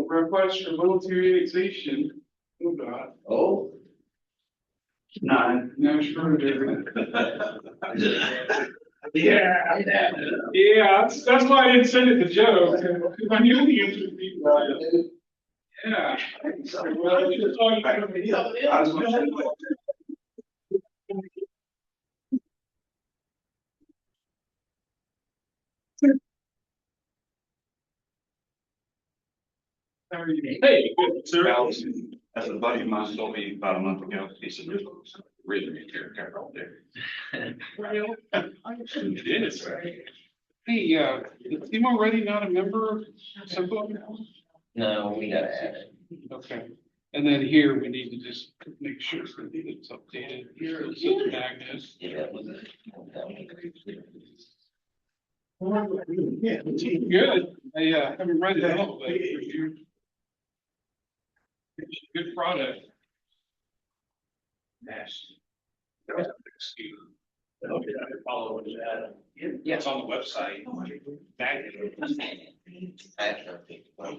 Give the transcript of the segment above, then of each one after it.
Request for military annexation. Oh, God. Oh. Nine. No, sure. Yeah. Yeah, that's why I didn't send it to Joe. Because I knew the answer would be right. Yeah. Well, it's all you Hey, good, sir. As a buddy of mine told me about a month ago, he said, "There's really care out there." It is. Hey, is Tim already not a member of Simple? No, we gotta add it. Okay, and then here we need to just make sure that it's updated. Here it says Magnus. Yeah, that was it. Good. I haven't read it all, but good product. Yes. There was a big scheme. Okay, I could follow that. Yeah. It's on the website.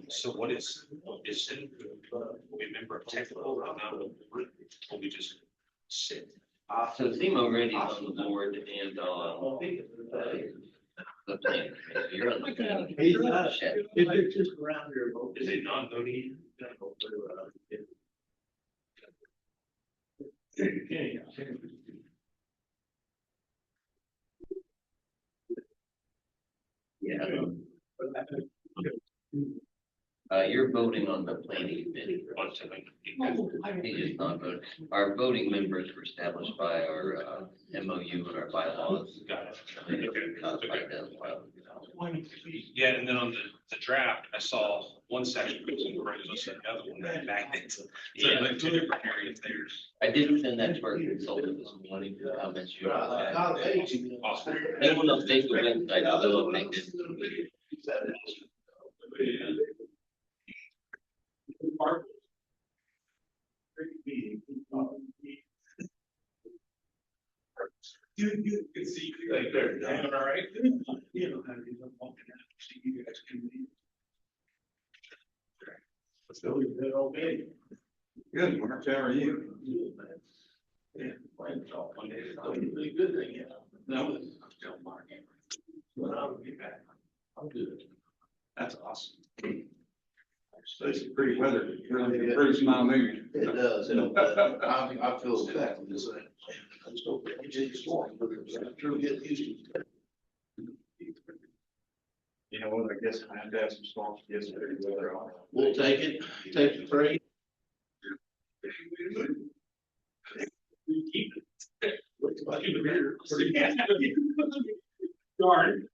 So what is it? We member of technical, or we just sit. So Zemo Ready is on the board and, the plan, you're on the. It's just around here. Is it non-voting? Yeah. You're voting on the planning committee. He is not voting. Our voting members were established by our MOU and our bylaws. Got it. Codified them. Yeah, and then on the draft, I saw one section was in gray, the other one had magnets. So like two different areas there. I did send that to our consultant this morning, comments you. Awesome. They will update the website, I will update it. You can see like they're doing all right. You know, how to do see you guys can be. Let's go. Okay. Good, Mark. How are you? Yeah, one day. Really good thing, yeah. No, I'm still marking. But I'll be back. I'm good. That's awesome. It's pretty weather. Really pretty small mood. It does, I feel exactly the same. I just don't think it's storm, but I'm sure get used to it. You know what, I guess I had to have some storms yesterday. Weather on. We'll take it, take the trade. Keep it. Looks like in the mirror. Darn.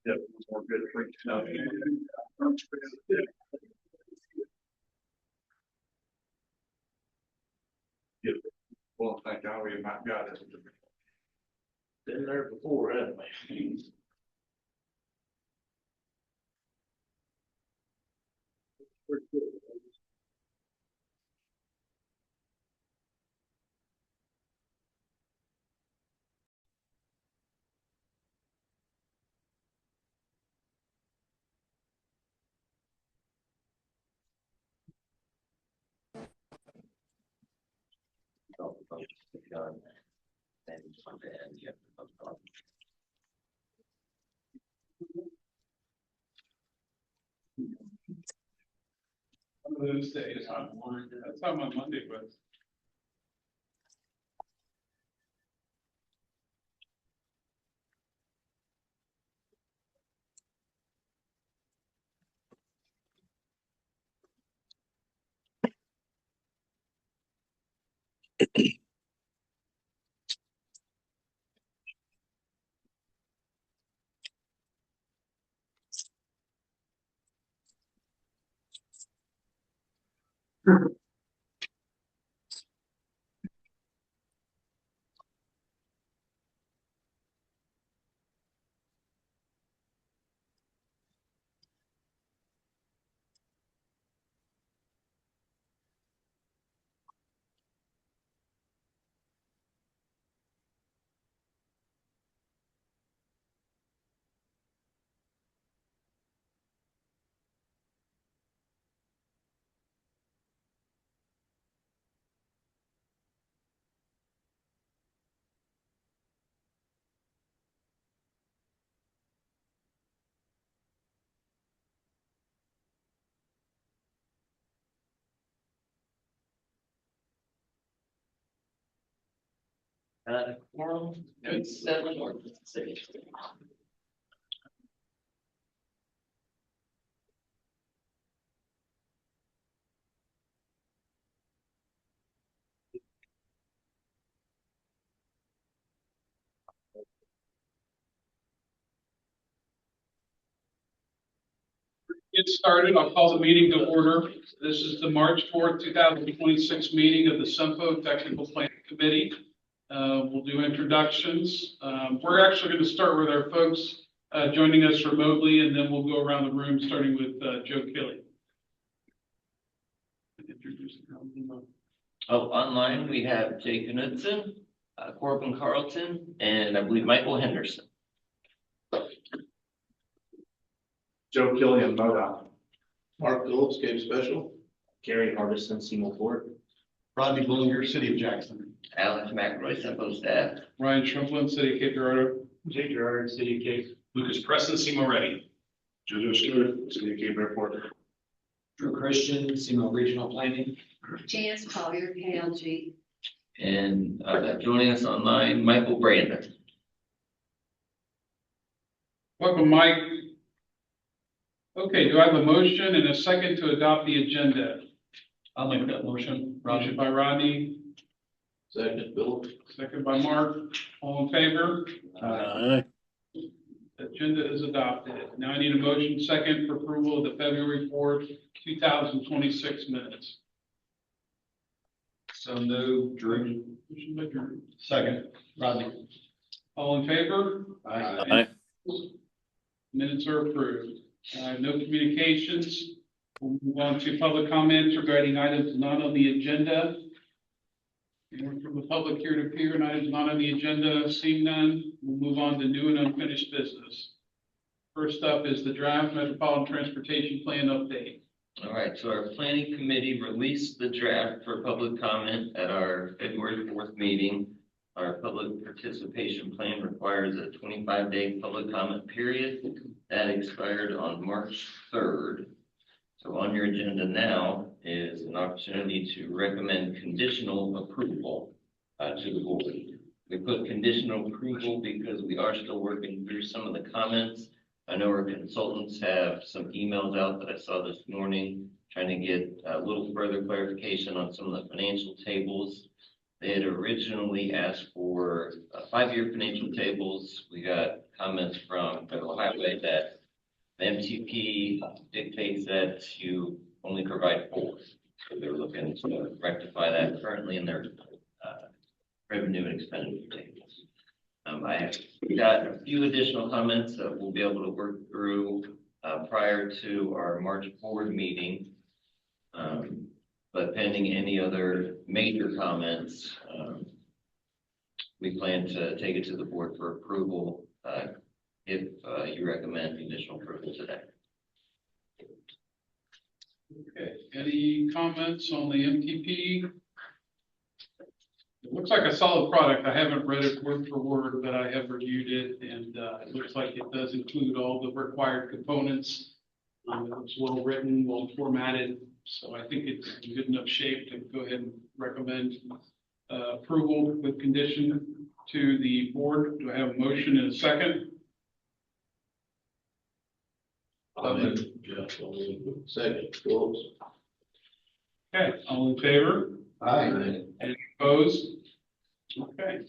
Yeah, more good for stuff. Yeah. Well, thank God we might got it. Been there before, haven't we? One of those days, that's how my Monday was. Quorum, it's 7 or 6. Get started. I'll call the meeting to order. This is the March 4th, 2026 meeting of the SEMPO Technical Planning Committee. We'll do introductions. We're actually going to start with our folks joining us remotely, and then we'll go around the room, starting with Joe Kelly. Online we have Jay Knudsen, Corbin Carlton, and I believe Michael Henderson. Joe Killian, MoDOT. Mark Phillips, Game Special. Gary Hardison, Seymour Ford. Rodney Bullinger, City of Jackson. Alex McRoy, SEMPO staff. Ryan Shumplin, City of Cape Girardeau. Jake Gerard, City of Cape. Lucas Preston, Seymour Ready. Jojo Stewart, City of Cape Airport. Drew Christian, Seymour Regional Planning. Janice Collier, KLG. And joining us online, Michael Brandon. Welcome, Mike. Okay, do I have a motion and a second to adopt the agenda? I'll make that motion. Motion by Rodney, Second, Phillips. second by Mark. All in favor? Aye. Agenda is adopted. Now I need a motion second for approval of the February 4th, 2026 minutes. So no, Drew. Motion by Drew. Second, Rodney. All in favor? Aye. Minutes are approved. No communications. We'll move on to public comments regarding items not on the agenda. Anyone from the public here to appear on items not on the agenda? Seeing none, we'll move on to new and unfinished business. First up is the draft Metropolitan Transportation Plan update. All right, so our planning committee released the draft for public comment at our February 4th meeting. Our public participation plan requires a 25-day public comment period that expired on March 3rd. So on your agenda now is an opportunity to recommend conditional approval to the board. We put conditional approval because we are still working through some of the comments. I know our consultants have some emails out that I saw this morning trying to get a little further clarification on some of the financial tables. They had originally asked for 5-year financial tables. We got comments from Federal Highway that the MTP dictates that you only provide 4. So they're looking to rectify that currently in their revenue and expenditure tables. I have got a few additional comments that we'll be able to work through prior to our March board meeting. But pending any other major comments, we plan to take it to the board for approval if you recommend conditional approval today. Okay, any comments on the MTP? It looks like a solid product. I haven't read it word for word, but I have reviewed it, and it looks like it does include all the required components. It's well written, well formatted, so I think it's in good enough shape to go ahead and recommend approval with condition to the board. Do I have a motion and a second? Second, Phillips. Okay, all in favor? Aye. Any opposed? Okay.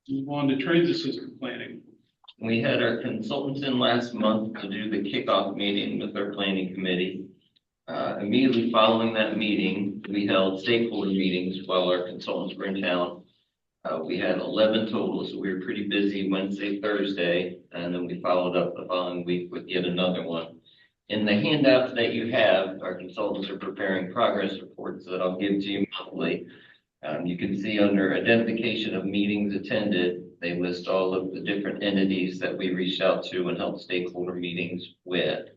Move on to transit system planning. We had our consultants in last month to do the kickoff meeting with our planning committee. Immediately following that meeting, we held stakeholder meetings while our consultants were in town. We had 11 total, so we were pretty busy Wednesday, Thursday, and then we followed up the following week with yet another one. In the handouts that you have, our consultants are preparing progress reports that I'll give to you monthly. You can see under identification of meetings attended, they list all of the different entities that we reached out to and held stakeholder meetings with.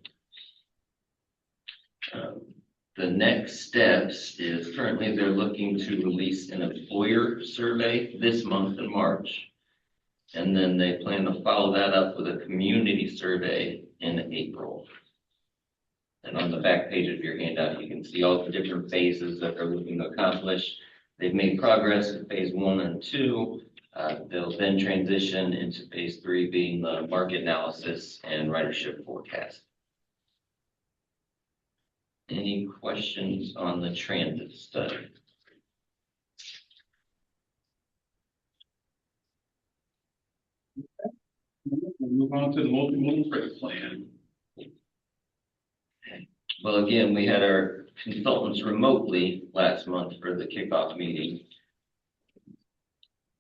The next steps is currently they're looking to release an employer survey this month in March. And then they plan to follow that up with a community survey in April. And on the back page of your handout, you can see all the different phases that they're looking to accomplish. They've made progress in phase 1 and 2. They'll then transition into phase 3, being the market analysis and ridership forecast. Any questions on the transit study? We'll move on to the multimodal freight plan. Well, again, we had our consultants remotely last month for the kickoff meeting.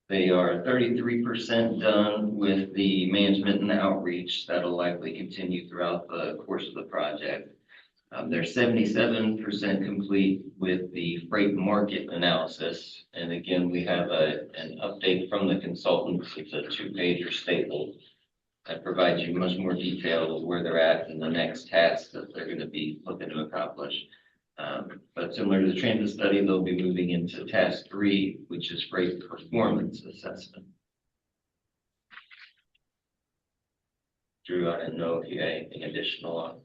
They are 33% done with the management and outreach. That'll likely continue throughout the course of the project. They're 77% complete with the freight market analysis. And again, we have an update from the consultants. It's a 2-pager staple that provides you much more detail of where they're at and the next tasks that they're going to be looking to accomplish. But similar to the transit study, they'll be moving into task 3, which is freight performance assessment. Drew, I didn't know if you had anything additional on.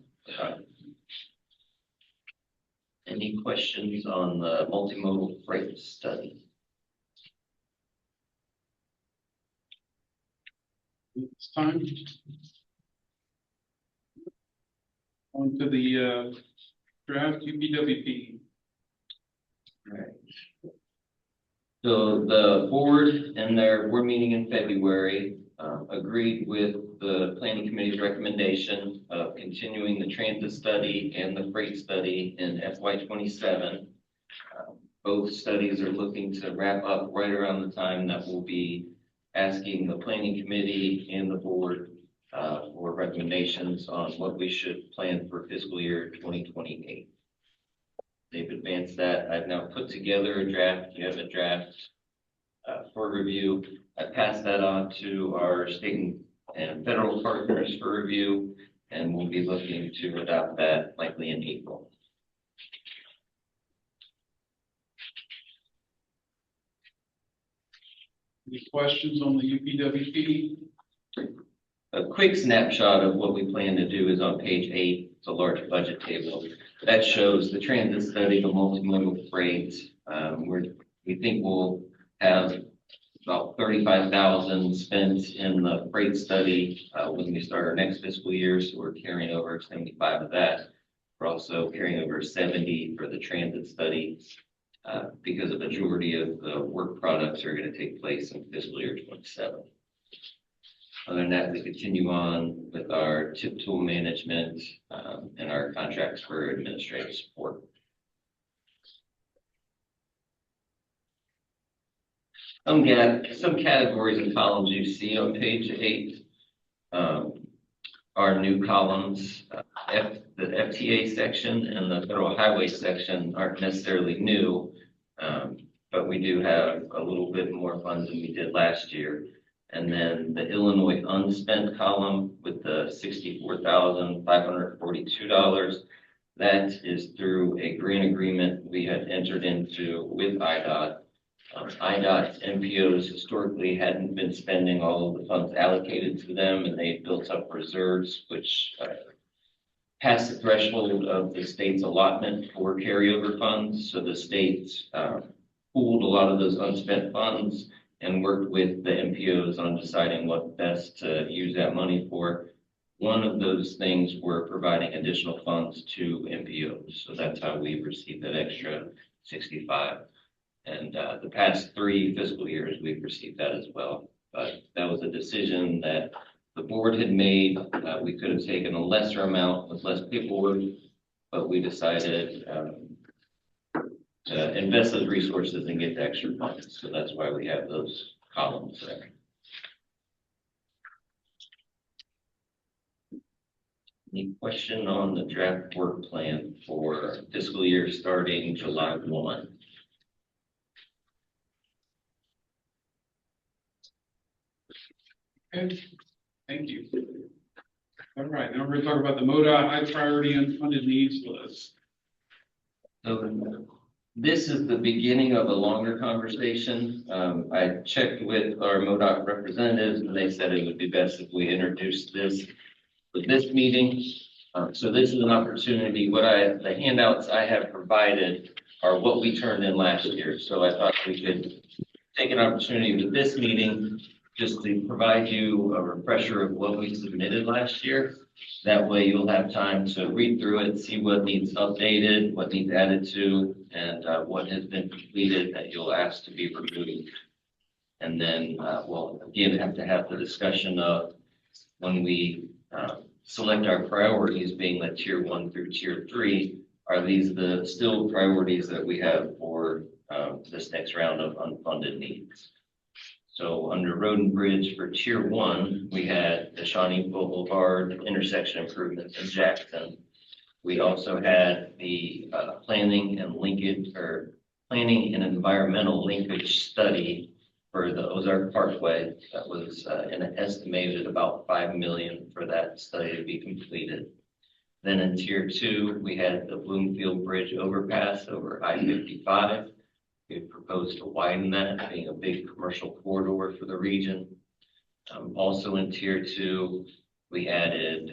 Any questions on the multimodal freight study? It's time. On to the draft UPWP. Right. So the board and we're meeting in February, agreed with the planning committee's recommendation of continuing the transit study and the freight study in FY27. Both studies are looking to wrap up right around the time that we'll be asking the planning committee and the board for recommendations on what we should plan for fiscal year 2028. They've advanced that. I've now put together a draft. You have a draft for review. I passed that on to our state and federal partners for review, and we'll be looking to adopt that likely in April. Any questions on the UPWP? A quick snapshot of what we plan to do is on page 8. It's a large budget table that shows the transit study, the multimodal freight. We think we'll have about $35,000 spent in the freight study when we start our next fiscal year. So we're carrying over 75 of that. We're also carrying over 70 for the transit study because a majority of the work products are going to take place in fiscal year 27. Other than that, we continue on with our tip tool management and our contracts for administrative support. Some categories and columns you see on page 8 are new columns. The FTA section and the federal highway section aren't necessarily new, but we do have a little bit more funds than we did last year. And then the Illinois unspent column with the $64,542, that is through a grant agreement we had entered into with IDOT. IDOT's MPOs historically hadn't been spending all of the funds allocated to them, and they built up reserves, which passed the threshold of the state's allotment for carryover funds. So the states pooled a lot of those unspent funds and worked with the MPOs on deciding what best to use that money for. One of those things were providing additional funds to MPOs. So that's how we received that extra 65. And the past 3 fiscal years, we've received that as well. But that was a decision that the board had made. We could have taken a lesser amount with less paperwork, but we decided to invest those resources and get the extra funds. So that's why we have those columns there. Any question on the draft work plan for fiscal year starting July 1? Okay, thank you. All right, now we're going to talk about the MoDOT high priority unfunded needs list. So this is the beginning of a longer conversation. I checked with our MoDOT representatives, and they said it would be best if we introduced this with this meeting. So this is an opportunity. The handouts I have provided are what we turned in last year. So I thought we could take an opportunity with this meeting just to provide you a refresher of what we submitted last year. That way you'll have time to read through it, see what needs updated, what needs added to, and what has been completed that you'll ask to be removed. And then we'll again have to have the discussion of when we select our priorities, being the tier 1 through tier 3, are these the still priorities that we have for this next round of unfunded needs? So under Road and Bridge for tier 1, we had the Shawnee Boulevard intersection improvements in Jackson. We also had the planning and environmental linkage study for the Ozark Parkway. That was an estimated about $5 million for that study to be completed. Then in tier 2, we had the Bloomfield Bridge overpass over I-55. We proposed to widen that, being a big commercial corridor for the region. Also in tier 2, we added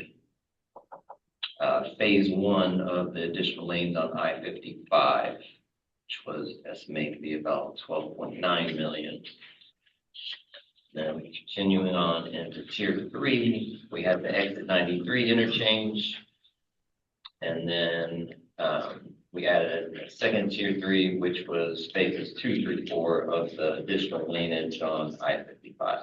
phase 1 of the additional lanes on I-55, which was estimated to be about $12.9 million. Then continuing on into tier 3, we have the exit 93 interchange. And then we added a second tier 3, which was phases 2, 3, 4 of the additional laneage on I-55.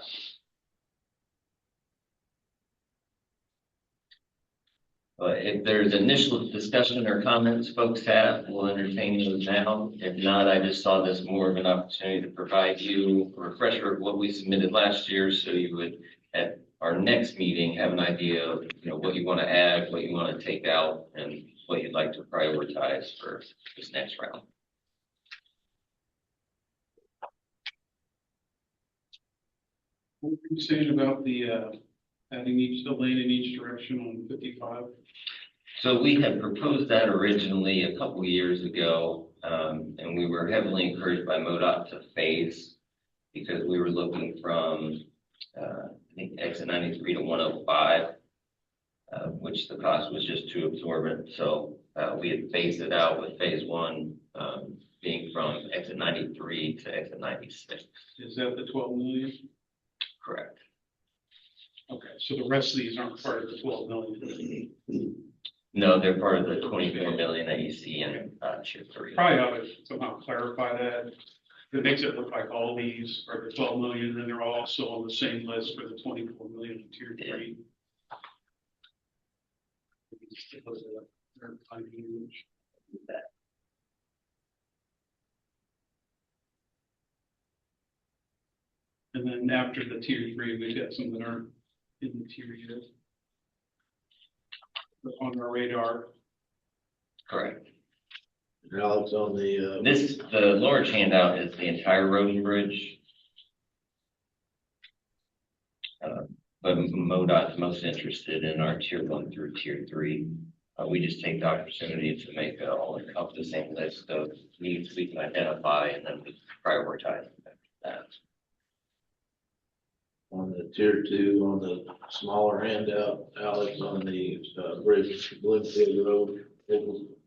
If there's initial discussion or comments folks have, we'll entertain those now. If not, I just saw this more of an opportunity to provide you a refresher of what we submitted last year, so you would at our next meeting have an idea of what you want to add, what you want to take out, and what you'd like to prioritize for this next round. What were you saying about the adding the lane in each direction on 55? So we had proposed that originally a couple years ago, and we were heavily encouraged by MoDOT to phase, because we were looking from I think exit 93 to 105, which the cost was just too absorbent. So we had phased it out, with phase 1 being from exit 93 to exit 96. Is that the 12 million? Correct. Okay, so the rest of these aren't part of the 12 million. No, they're part of the 24 million that you see in tier 3. Probably ought to somehow clarify that. It makes it look like all these are the 12 million, and they're all also on the same list for the 24 million in tier 3. And then after the tier 3, we've got some that aren't in the tier yet, but on our radar. Correct. Now it's on the, The large handout is the entire road and bridge. But MoDOT's most interested in our tier 1 through tier 3. We just take the opportunity to make all encompassing list of needs we can identify, and then we prioritize that. on the tier 2, on the smaller handout, Alex, on the bridge, Bloomfield Road,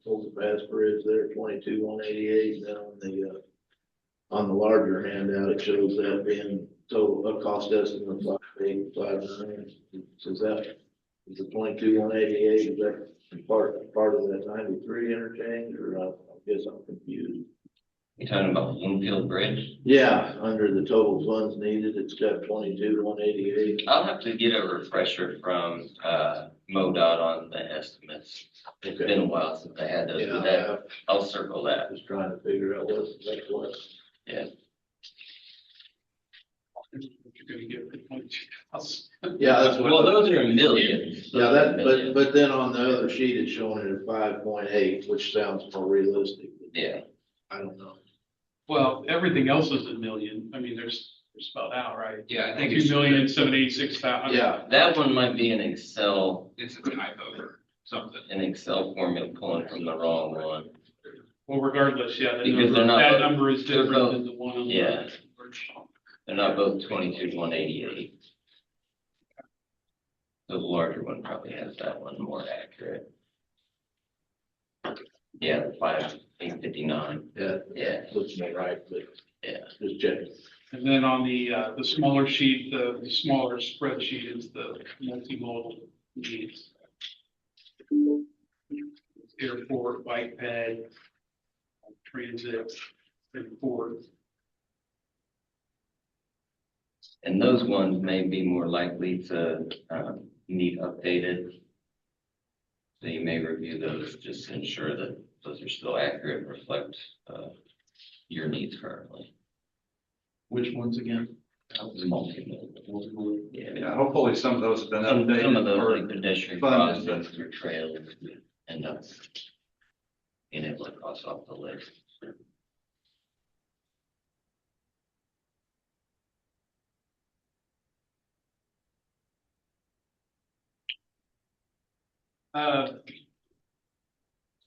overpass bridge there, 22,188. Then on the larger handout, it shows that being total a cost estimate of 5,859. Is that the 22,188? Is that part of that 93 interchange, or I guess I'm confused. You talking about Bloomfield Bridge? Yeah, under the total funds needed, it's got 22,188. I'll have to get a refresher from MoDOT on the estimates. It's been a while since I had those, but that, I'll circle that. Just trying to figure out what that was. Yeah. What you're gonna get for 22,000. Yeah, that's what. Well, those are millions. Yeah, that, but then on the other sheet, it's showing it at 5.8, which sounds more realistic. Yeah. I don't know. Well, everything else is a million. I mean, there's spelled out, right? Yeah, I think 2,786,000. Yeah, That one might be an Excel, it's a typo or something. an Excel formula pulling from the wrong one. Well, regardless, yeah, Because they're not both- number is they're different both- than the one on the. yeah. They're not both 22,188. The larger one probably has that one more accurate. Yeah, the 859. Yeah, Yeah, looks about right, but yeah. just checking. And then on the smaller sheet, the smaller spreadsheet is the multimodal needs. Airport, bike ped, transit, and port. And those ones may be more likely to need updated. So you may review those just to ensure that those are still accurate and reflect your needs currently. Which ones again? Multimodal. Yeah, hopefully some of those have been Some updated. of those, or like pedestrian funded, crossings or trails, end up being able to cross off the list.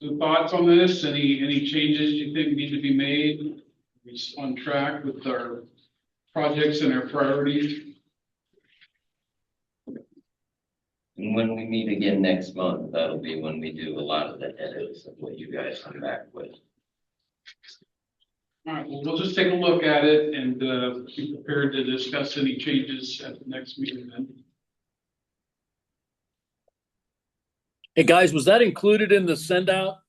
Some thoughts on this? Any changes you think need to be made? We're on track with our projects and our priorities? And when we meet again next month, that'll be when we do a lot of the edits of what you guys come back with. All right, well, we'll just take a look at it and be prepared to discuss any changes at the next meeting then. Hey, guys, was that included in the send out?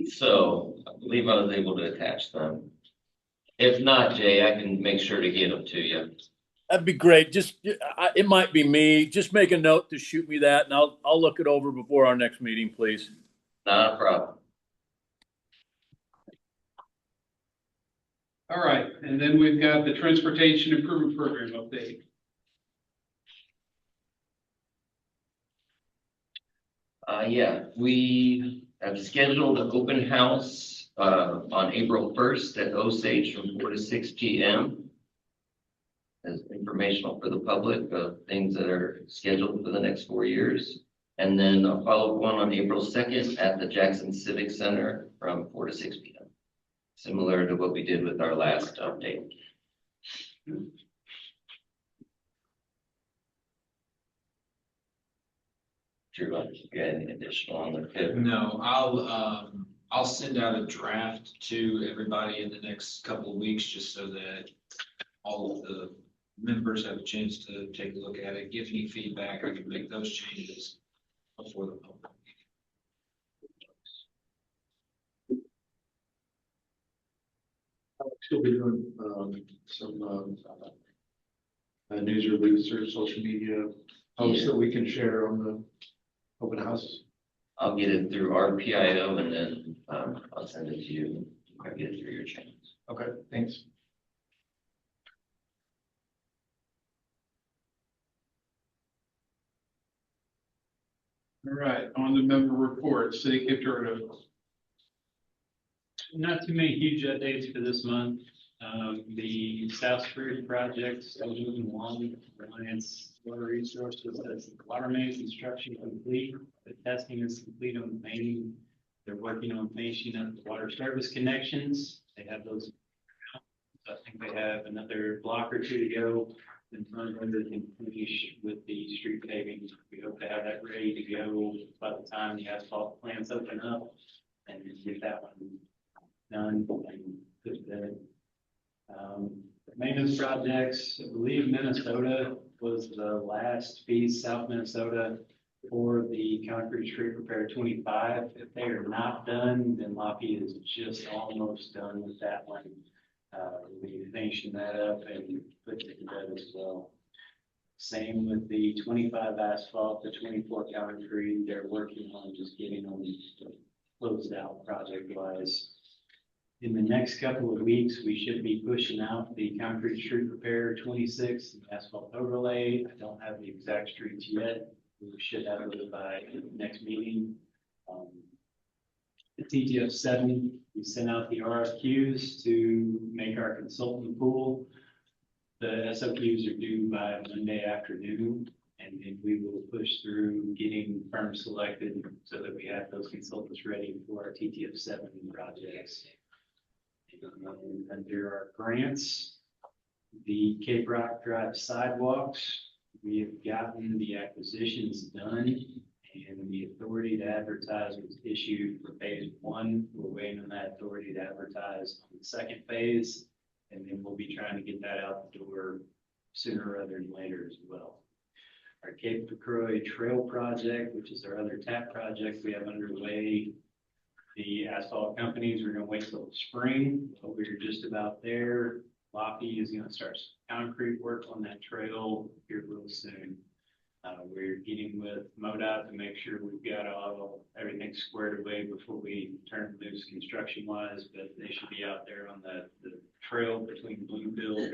So I believe I was able to attach them. If not, Jay, I can make sure to get them to you. That'd be great. Just, it might be me. Just make a note to shoot me that and I'll look it over before our next meeting, please. Not a problem. All right, and then we've got the Transportation Improvement Program update. Yeah, we have scheduled an open house on April 1st at Osage from 4 to 6 p.m. as informational for the public of things that are scheduled for the next 4 years. And then a follow-up one on April 2nd at the Jackson Civic Center from 4 to 6 p.m. Similar to what we did with our last update. Drew, you got any additional on the tip? No, I'll send out a draft to everybody in the next couple of weeks, just so that all of the members have a chance to take a look at it, give any feedback, I can make those changes before the public. I'll still be doing some news release or social media posts that we can share on the open house. I'll get it through our PIO and then I'll send it to you. I'll get it through your channels. Okay, thanks. All right, on the member reports, City Attorney. Not too many huge updates for this month. The South Street project still moving along. Reliance Water Resources has the water main construction complete. The testing is complete on the main. They're working on finishing up the water service connections. They have those. I think they have another block or two to go. In front of they can finish with the street paving. We hope to have that ready to go by the time the asphalt plants open up and get that one done and put to bed. Maintenance projects, I believe Minnesota was the last piece, South Minnesota, for the concrete street repair 25. If they are not done, then Lafayette is just almost done with that one. We'll be finishing that up and putting it to bed as well. Same with the 25 asphalt, the 24 concrete, they're working on just getting them closed out project wise. In the next couple of weeks, we should be pushing out the concrete street repair 26 and asphalt overlay. I don't have the exact streets yet. We should have it by the next meeting. The TTF 7, we sent out the RFQs to make our consultant pool. The SOQs are due by Monday afternoon, and then we will push through getting firms selected so that we have those consultants ready for our TTF 7 projects. Under our grants, the Cape Rock Drive sidewalks, we have gotten the acquisitions done And the authority to advertise was issued for phase one. We're waiting on that authority to advertise on the second phase. And then we'll be trying to get that out the door sooner rather than later as well. Our Cape Croix Trail project, which is our other TAP project we have underway. The asphalt companies are gonna wait till the spring, but we're just about there. Lofty is gonna start some concrete work on that trail here real soon. We're getting with MoDOT to make sure we've got everything squared away before we turn loose construction wise, but they should be out there on the trail between Bluefield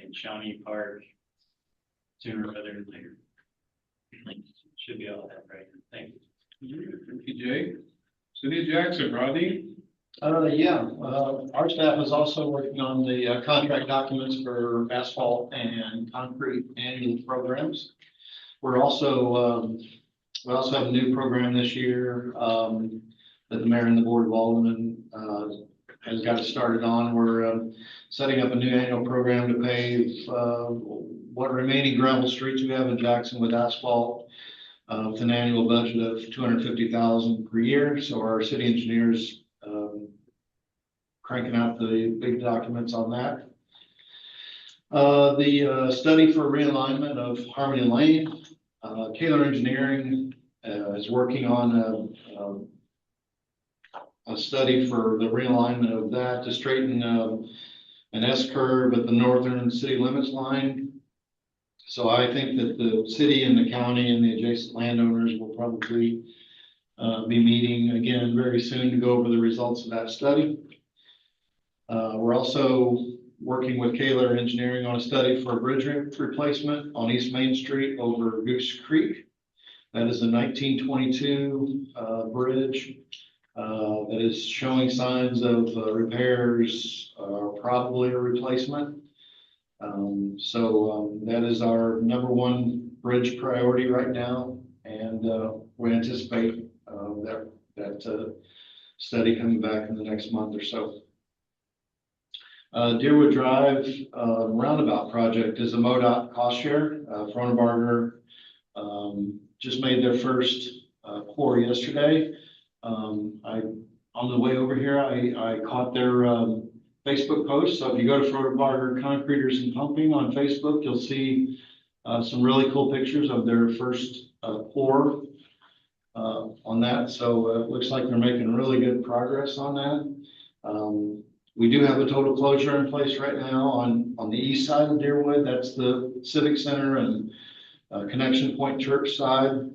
and Shawnee Park sooner rather than later. Should be all that right. Thank you. Thank you, Jay. City of Jackson, Rodney? Our staff is also working on the contract documents for asphalt and concrete annual programs. We're also, we also have a new program this year that the mayor and the board of aldermen has got us started on. We're setting up a new annual program to pave what remaining gravel streets we have in Jackson with asphalt with an annual budget of $250,000 per year. So our city engineers cranking out the big documents on that. The study for realignment of Harmony Lane, Kaler Engineering is working on a study for the realignment of that to straighten an S curve at the northern city limits line. So I think that the city and the county and the adjacent landowners will probably be meeting again very soon to go over the results of that study. We're also working with Kaler Engineering on a study for a bridge replacement on East Main Street over Goose Creek. That is a 1922 bridge that is showing signs of repairs, probably a replacement. That is our #1 bridge priority right now, and we anticipate that study coming back in the next month or so. Deerwood Drive roundabout project is a MoDOT cost share. Fronenbarger just made their first pour yesterday. On the way over here, I caught their Facebook post. So if you go to Fronenbarger Concreters and Pumping on Facebook, you'll see some really cool pictures of their first pour on that. So it looks like they're making really good progress on that. We do have a total closure in place right now on the east side of Deerwood. That's the Civic Center and Connection Point Church side,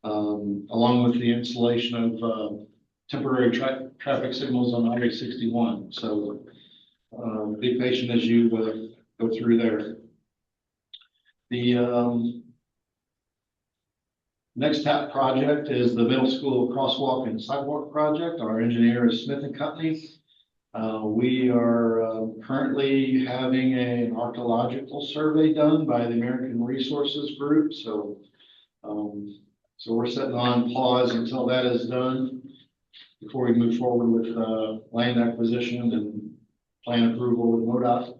along with the installation of temporary traffic signals on Highway 61. So be patient as you go through there. The next TAP project is the middle school crosswalk and sidewalk project. Our engineer is Smith and Company. We are currently having an archaeological survey done by the American Resources Group. So we're sitting on pause until that is done before we move forward with land acquisition and plan approval with MoDOT.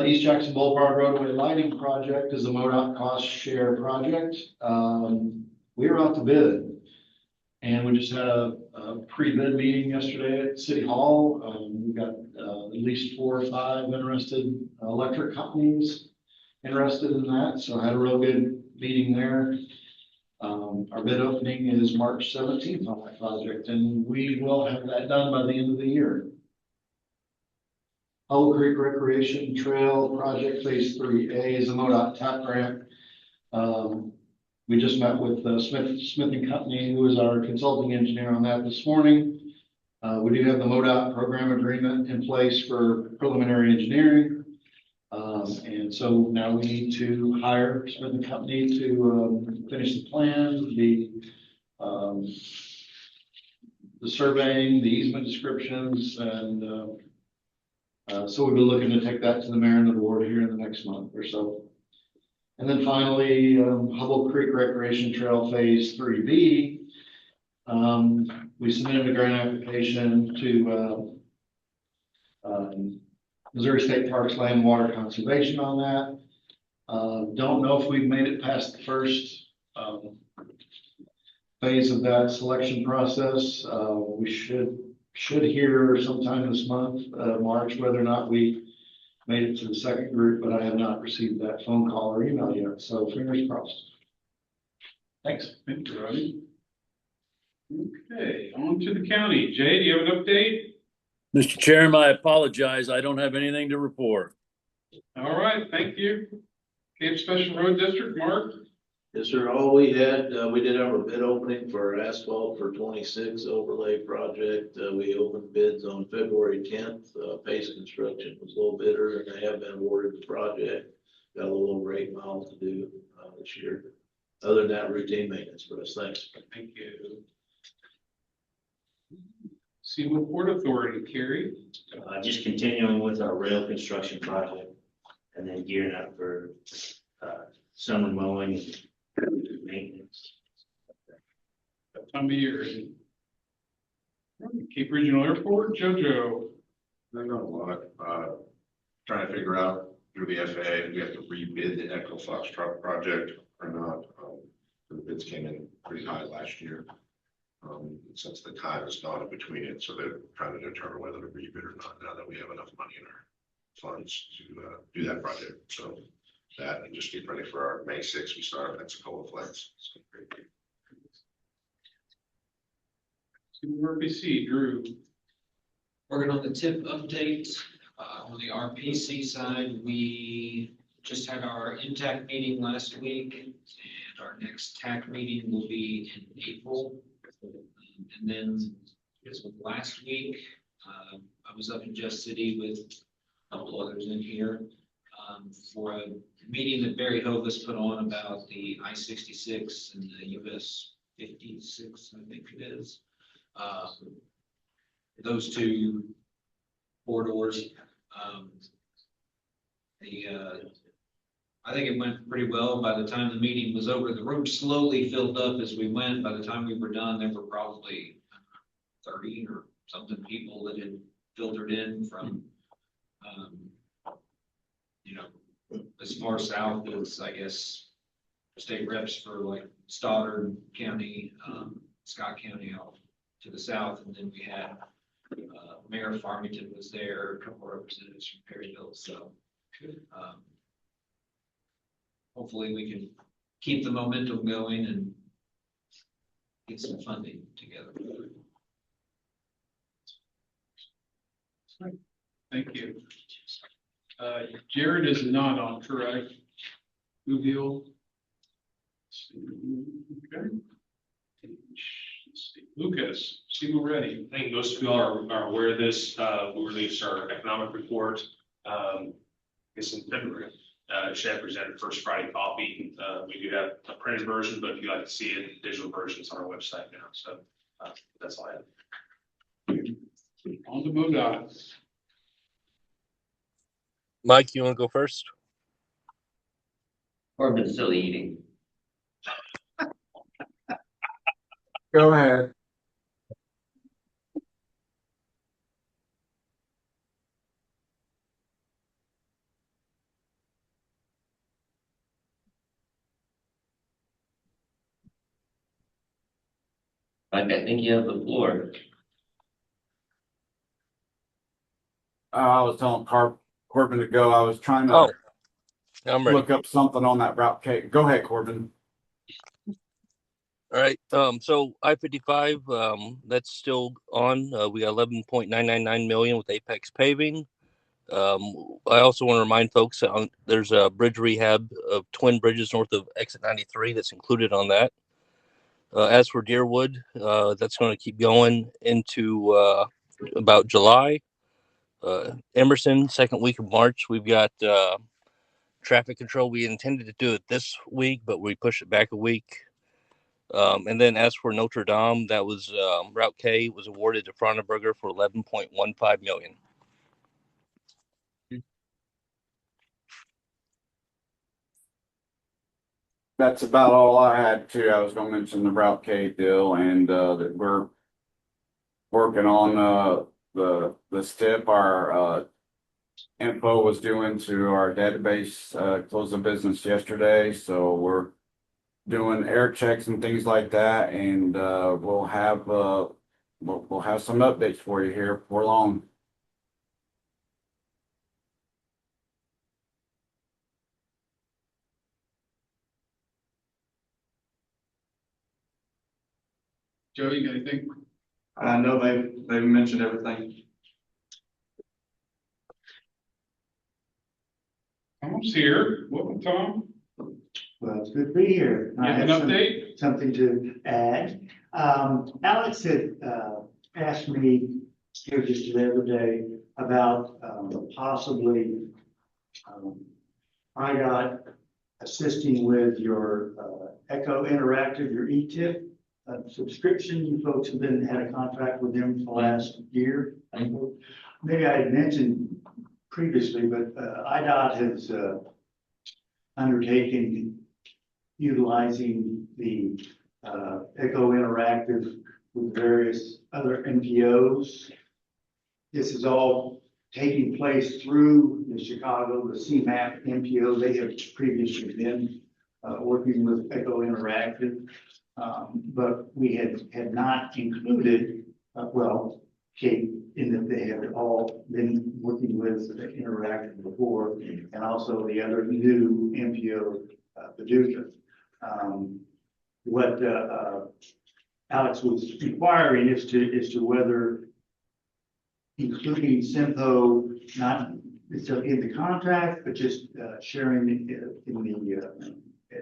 East Jackson Boulevard roadway lighting project is a MoDOT cost share project. We were out to bid, and we just had a pre-bid meeting yesterday at City Hall. We've got at least 4 or 5 interested electric companies interested in that. So I had a real good meeting there. Our bid opening is March 17th on that project, and we will have that done by the end of the year. Hollow Creek Recreation Trail Project Phase 3A is a MoDOT TAP grant. We just met with Smith and Company, who is our consulting engineer on that this morning. We do have the MoDOT program agreement in place for preliminary engineering. And so now we need to hire Smith and Company to finish the plan, the surveying, the easement descriptions, and so we'll be looking to take that to the mayor and the board here in the next month or so. And then finally, Hubble Creek Recreation Trail Phase 3B. We submitted a grant application to Missouri State Parks Land and Water Conservation on that. Don't know if we've made it past the first phase of that selection process. We should hear sometime this month, March, whether or not we made it to the second group, but I have not received that phone call or email yet, so fingers crossed. Thanks. Thank you, Rodney. Okay, on to the county. Jay, do you have an update? Mr. Chairman, I apologize. I don't have anything to report. All right, thank you. Cape Special Road District, Mark? Yes, sir. All we had, we did have a bid opening for asphalt for 26 overlay project. We opened bids on February 10th. Pace Construction was a little bidder and they have been awarded the project. Got a little over 8 miles to do this year. Other than that, routine maintenance for us. Thanks. Thank you. Seaman Port Authority, Kerry? Just continuing with our rail construction project and then gearing up for summer mowing and maintenance. That time of year. Cape Regional Airport, JoJo. Not a lot. Trying to figure out through the FAA if we have to rebid the Echo Fox truck project or not. The bids came in pretty high last year. Since the time has gone in between it, so they're trying to determine whether to rebid or not now that we have enough money in our funds to do that project. So that and just get ready for our May 6th, we start our Pensacola Flex. So, RPC, Drew. Working on the tip update. On the RPC side, we just had our INTAC meeting last week, and our next TAC meeting will be in April. And then this was last week. I was up in Just City with a couple others in here for a meeting that Barry Hovis put on about the I-66 and the US 56, I think it is. Those two corridors. I think it went pretty well. By the time the meeting was over, the room slowly filled up as we went. By the time we were done, there were probably 30 or something people that had filtered in from, as far south as, I guess, state reps for like Stoddard County, Scott County out to the south. And then we had Mayor Farmington was there, a couple of representatives from Perryville. So, hopefully we can keep the momentum going and get some funding together. Thank you. Jared is not on, correct? Mobile. Okay. Let's see. Lucas, Steve ready. I think most of you all are aware of this. We released our economic report, I guess in February. Should have presented first Friday copy. We do have a printed version, but if you'd like to see it, digital versions on our website now. So that's all I have. On to MoDOT. Mike, you want to go first? Corbin's still eating. Go ahead. Mike, I think you have the floor. I was telling Corbin to go. I was trying to I'm ready. look up something on that route. Okay, go ahead, Corbin. All right. So I-55, that's still on. We got 11.999 million with Apex Paving. I also want to remind folks that there's a bridge rehab of twin bridges north of exit 93 that's included on that. As for Deerwood, that's going to keep going into about July. Emerson, second week of March, we've got traffic control. We intended to do it this week, but we pushed it back a week. And then as for Notre Dame, that was Route K was awarded to Frontenberger for 11.15 million. That's about all I had too. I was going to mention the Route K deal and that we're working on the STIP. Our info was due into our database close of business yesterday, so we're doing air checks and things like that, and we'll have some updates for you here before long. Joe, you got anything? I know they've mentioned everything. Tom's here. Welcome, Tom. Well, it's good to be here. You have an update? Something to add. Alex had asked me here just the other day about possibly IDOT assisting with your Echo Interactive, your ETIP subscription. You folks have had a contract with them for the last year. Maybe I had mentioned previously, but IDOT has undertaken utilizing the Echo Interactive with various other NPOs. This is all taking place through the Chicago, the CMAP NPO. They have previously been working with Echo Interactive, but we had not included, Kate, in that they had all been working with Interactive before, and also the other new NPO, Paducah. What Alex was inquiring is to whether including Simpo, not in the contract, but just sharing in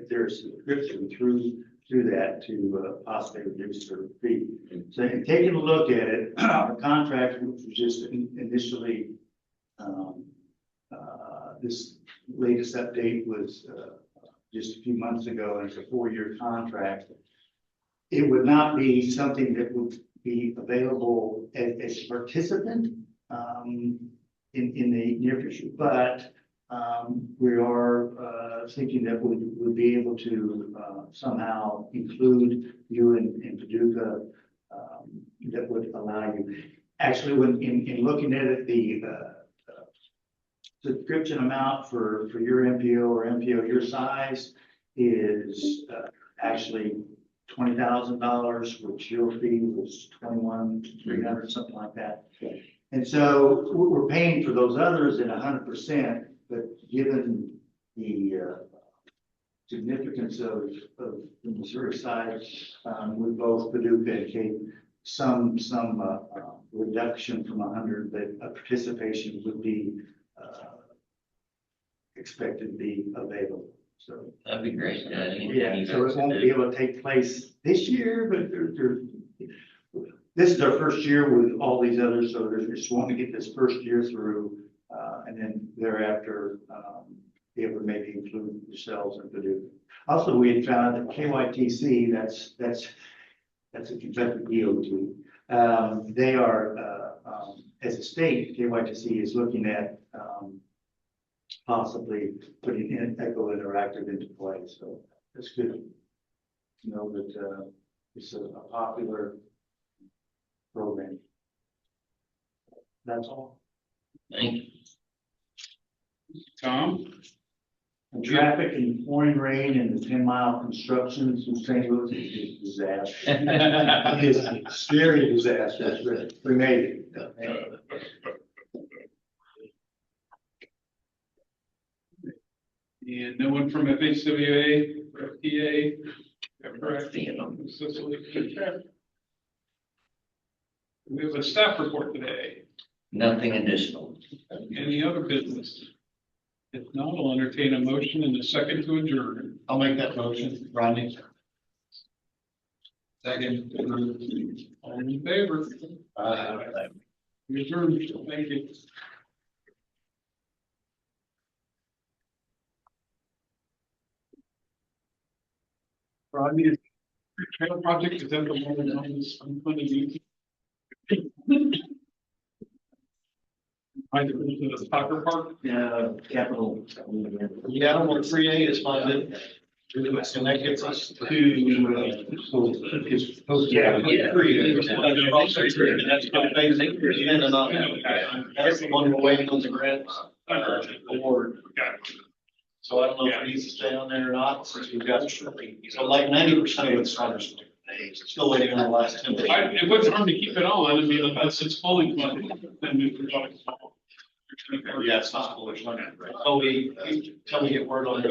their subscription through that to possibly reduce their fee. So in taking a look at it, our contract, which was just initially, this latest update was just a few months ago, and it's a 4-year contract. It would not be something that would be available as a participant in the near future, but we are thinking that we would be able to somehow include you in Paducah that would allow you. Actually, when in looking at it, the subscription amount for your MPO or MPO your size is actually $20,000, which your fee was $21,300, something like that. And so we're paying for those others at 100%, but given the significance of the Missouri side, with both Paducah and Cape, some reduction from 100, that a participation would be expected to be available. So That'd be great. yeah, so it won't be able to take place this year, but this is our first year with all these others, so there's just want to get this first year through, and then thereafter be able to maybe include yourselves and Paducah. Also, we had found that KYTC, that's a Kentucky DOT. They are as a state, KYTC is looking at possibly putting in Echo Interactive into play. So that's good to know that it's a popular program. That's all. Thank you. Tom? Traffic and pouring rain and the 10-mile constructions in St. Louis is a disaster. It's a scary disaster. We made it. And no one from FHWA or FTA? Cicely. We have a staff report today. Nothing additional. Any other business? If not, I'll entertain a motion in a second to adjourn. I'll make that motion, Rodney. Second. All in favor? We adjourn. Thank you. Rodney, trail project, is that the one on this unfunded? I think it was the soccer park. Capital. Yeah, I don't want 3A is funded. And that gets us to. That's the one we're waiting on the grant award. So I don't know if it needs to stay on there or not, since we've got, so like 90% of it's on, still waiting on the last 10. If it's hard to keep it on, I mean, if it's fully funded, then we've got. Yeah, it's not fully funded, right? So till we get word on it.